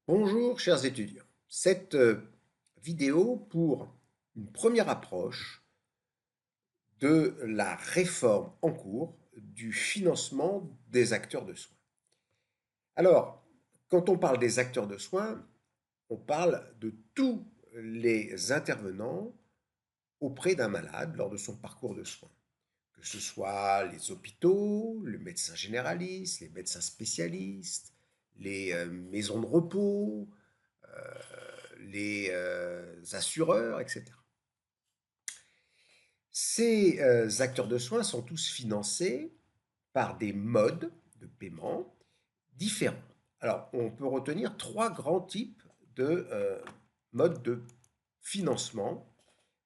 Bonjour chers étudiants, cette vidéo pour une première approche de la réforme en cours du financement des acteurs de soins. Alors, quand on parle des acteurs de soins, on parle de tous les intervenants auprès d'un malade lors de son parcours de soins, que ce soit les hôpitaux, le médecin généraliste, les médecins spécialistes, les maisons de repos, les assureurs, etc. Ces acteurs de soins sont tous financés par des modes de paiement différents. Alors, on peut retenir trois grands types de modes de financement,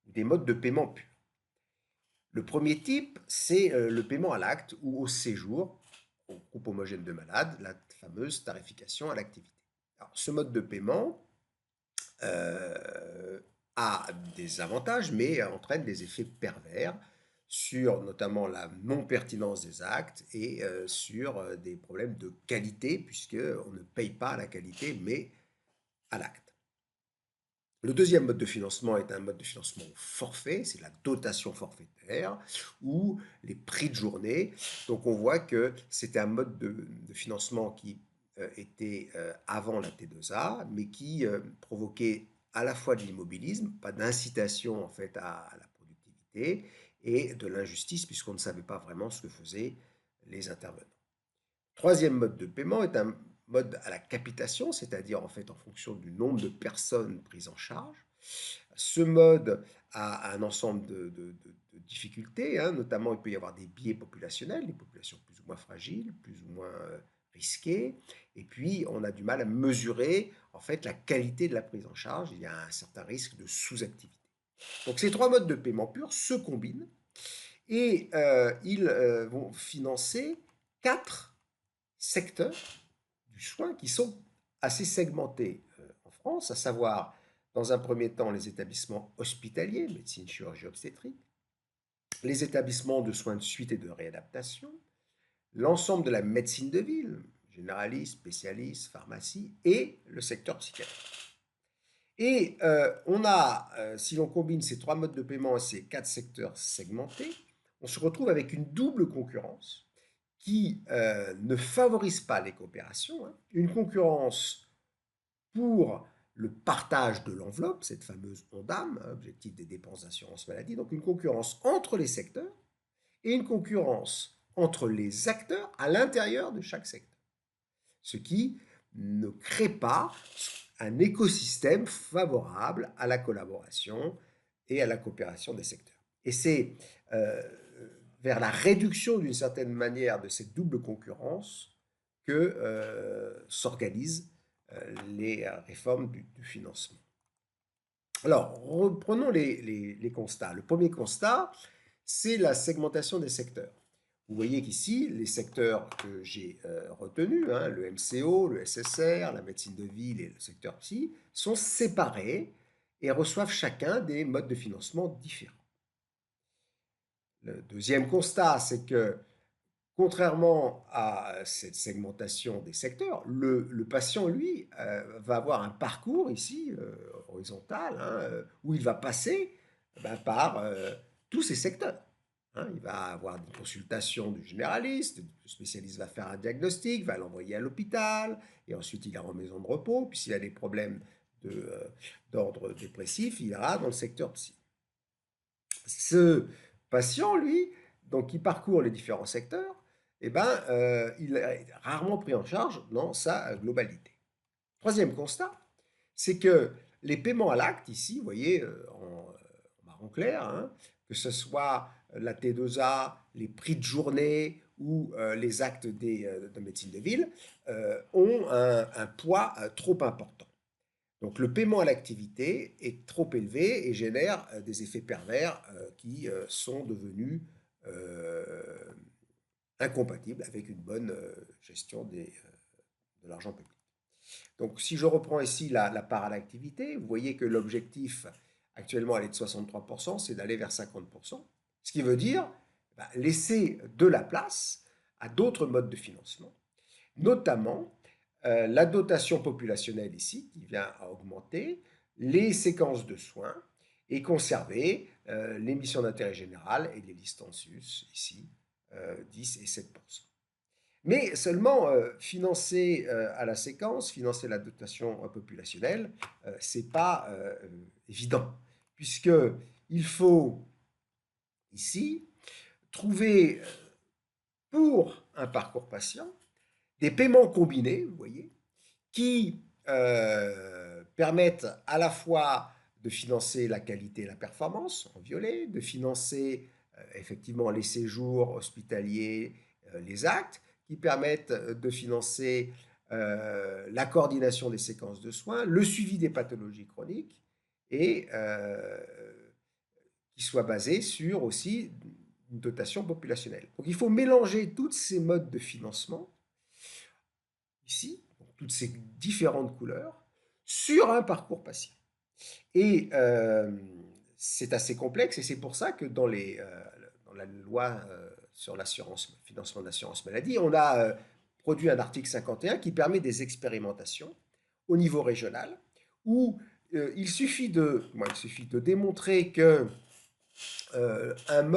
des modes de paiement purs. Le premier type, c'est le paiement à l'acte ou au séjour, au groupe homogène de malades, la fameuse tarification à l'activité. Alors, ce mode de paiement a des avantages, mais entraîne des effets pervers sur notamment la non-pertinence des actes et sur des problèmes de qualité, puisqu'on ne paye pas à la qualité, mais à l'acte. Le deuxième mode de financement est un mode de financement au forfait, c'est la dotation forfaitaire ou les prix de journée. Donc on voit que c'était un mode de financement qui était avant la T2A, mais qui provoquait à la fois de l'immobilisme, pas d'incitation en fait à la productivité, et de l'injustice puisqu'on ne savait pas vraiment ce que faisaient les intervenants. Troisième mode de paiement est un mode à la capitation, c'est-à-dire en fait en fonction du nombre de personnes prises en charge. Ce mode a un ensemble de difficultés, hein, notamment il peut y avoir des biais populationnels, des populations plus ou moins fragiles, plus ou moins risquées, et puis on a du mal à mesurer en fait la qualité de la prise en charge, il y a un certain risque de sous-activité. Donc ces trois modes de paiement pur se combinent et ils vont financer quatre secteurs du soin qui sont assez segmentés en France, à savoir dans un premier temps les établissements hospitaliers, médecine, chirurgie, obstétrique, les établissements de soins de suite et de réadaptation, l'ensemble de la médecine de ville, généraliste, spécialiste, pharmacie, et le secteur psychiatrique. Et on a, si l'on combine ces trois modes de paiement et ces quatre secteurs segmentés, on se retrouve avec une double concurrence qui ne favorise pas les coopérations, hein, une concurrence pour le partage de l'enveloppe, cette fameuse ONDAM, hein, objectif des dépenses d'assurance maladie, donc une concurrence entre les secteurs et une concurrence entre les acteurs à l'intérieur de chaque secteur, ce qui ne crée pas un écosystème favorable à la collaboration et à la coopération des secteurs. Et c'est euh, vers la réduction d'une certaine manière de cette double concurrence que s'organisent les réformes du financement. Alors, reprenons les constats. Le premier constat, c'est la segmentation des secteurs. Vous voyez qu'ici, les secteurs que j'ai retenus, hein, le MCO, le SSR, la médecine de ville et le secteur psy, sont séparés et reçoivent chacun des modes de financement différents. Le deuxième constat, c'est que contrairement à cette segmentation des secteurs, le patient, lui, va avoir un parcours ici, horizontal, hein, où il va passer par tous ces secteurs. Hein. Il va avoir une consultation du généraliste, le spécialiste va faire un diagnostic, va l'envoyer à l'hôpital, et ensuite il ira en maison de repos, puis s'il a des problèmes d'ordre dépressif, il ira dans le secteur psy. Ce patient, lui, donc qui parcourt les différents secteurs, eh ben, il est rarement pris en charge dans sa globalité. Troisième constat, c'est que les paiements à l'acte, ici, vous voyez, en marron clair, hein, que ce soit la T2A, les prix de journée ou les actes de médecine de ville, ont un poids trop important. Donc le paiement à l'activité est trop élevé et génère des effets pervers qui sont devenus incompatibles avec une bonne gestion de l'argent public. Donc si je reprends ici la part à l'activité, vous voyez que l'objectif actuellement, elle est de 63%, c'est d'aller vers 50%, ce qui veut dire laisser de la place à d'autres modes de financement, notamment la dotation populationnelle ici, qui vient à augmenter, les séquences de soins, et conserver les missions d'intérêt général et les listes en sus, ici, 10 et 7%. Mais seulement financer à la séquence, financer la dotation populationnelle, ce n'est pas évident, puisqu'il faut ici trouver pour un parcours patient des paiements combinés, vous voyez, qui permettent à la fois de financer la qualité et la performance en violet, de financer effectivement les séjours hospitaliers, les actes, qui permettent de financer la coordination des séquences de soins, le suivi des pathologies chroniques et qui soit basé sur aussi une dotation populationnelle. Donc il faut mélanger tous ces modes de financement ici, toutes ces différentes couleurs, sur un parcours patient. Et c'est assez complexe, et c'est pour ça que dans la loi sur l'assurance, financement de l'assurance maladie, on a produit un article 51 qui permet des expérimentations au niveau régional, où il suffit de démontrer que un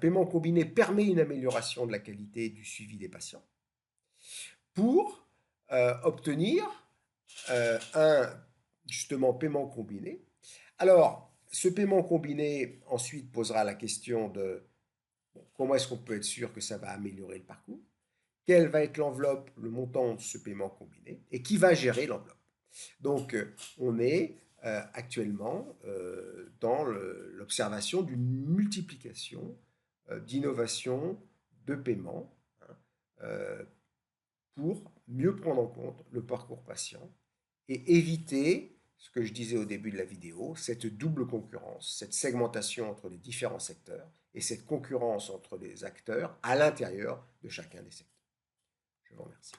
paiement combiné permet une amélioration de la qualité du suivi des patients pour obtenir un justement paiement combiné. Alors, ce paiement combiné ensuite posera la question de comment est-ce qu'on peut être sûr que ça va améliorer le parcours, quelle va être l'enveloppe, le montant de ce paiement combiné, et qui va gérer l'enveloppe. Donc, on est actuellement dans l'observation d'une multiplication d'innovations de paiement pour mieux prendre en compte le parcours patient et éviter, ce que je disais au début de la vidéo, cette double concurrence, cette segmentation entre les différents secteurs et cette concurrence entre les acteurs à l'intérieur de chacun des secteurs. Je vous remercie.